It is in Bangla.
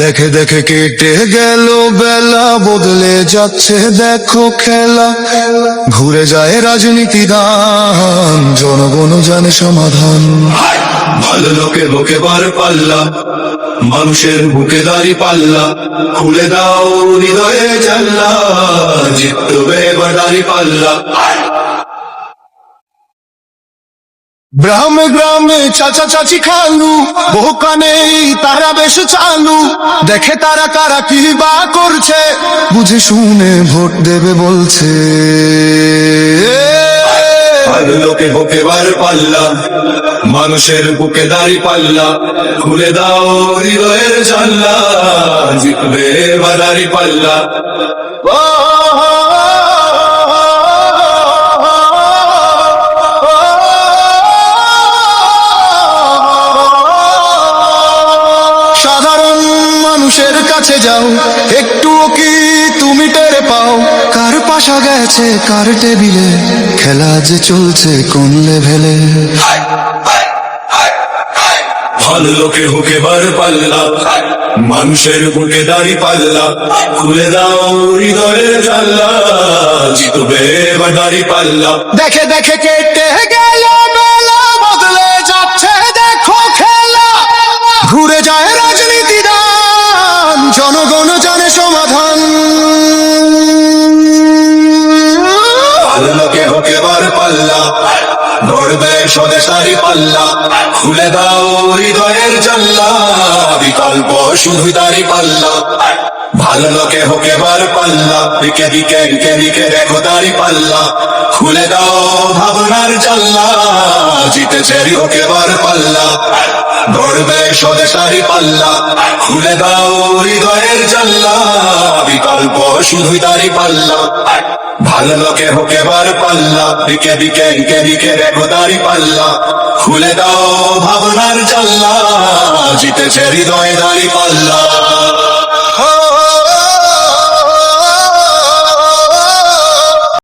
দেখে দেখে কেটে গেল বেলা, বদলে যাচ্ছে দেখো খেলা। ঘুরে যায় রাজনীতি দান, জনগণ জানে সমাধান। ভালো লোকে বুকে বার পাল্লা, মানুষের বুকে দাঁড়ি পাল্লা। খুলে দাও হৃদয়ে জানলা, জিতবে এবার দাঁড়ি পাল্লা। গ্রামে গ্রামে চাচা চাচি খালু, বহু কানে তারা বেশ চালু। দেখে তারা কারা কি বা করছে, বুঝে শুনে ভোট দেবে বলছে। ভালো লোকে বুকে বার পাল্লা, মানুষের বুকে দাঁড়ি পাল্লা। খুলে দাও হৃদয়ের জানলা, জিতবে এবার দাঁড়ি পাল্লা। সাধারণ মানুষের কাছে যাও, একটুও কি তুমি টের পাও? কার পাশা গেছে কার টেবিলে, খেলা যে চলছে কোন লেভেলে। ভালো লোকে বুকে বার পাল্লা, মানুষের বুকে দাঁড়ি পাল্লা। খুলে দাও হৃদয়ের জানলা, জিতবে এবার দাঁড়ি পাল্লা। দেখে দেখে কেটে গেল বেলা, বদলে যাচ্ছে দেখো খেলা। ঘুরে যায় রাজনীতি দান, জনগণ জানে সমাধান। ভালো লোকে বুকে বার পাল্লা, ধরবে স্বদেশ দাঁড়ি পাল্লা। খুলে দাও হৃদয়ের জানলা, বিকল্প শুধু দাঁড়ি পাল্লা। ভালো লোকে বুকে বার পাল্লা, দিকে দিকে দিকে দিকে দেখো দাঁড়ি পাল্লা। খুলে দাও ভাবনার জানলা, জিতেছে বুকে বার পাল্লা। ধরবে স্বদেশ দাঁড়ি পাল্লা। খুলে দাও হৃদয়ের জানলা, বিকল্প শুধু দাঁড়ি পাল্লা। ভালো লোকে বুকে বার পাল্লা, দিকে দিকে দিকে দিকে দেখো দাঁড়ি পাল্লা। খুলে দাও ভাবনার জানলা, জিতেছে হৃদয় দাঁড়ি পাল্লা।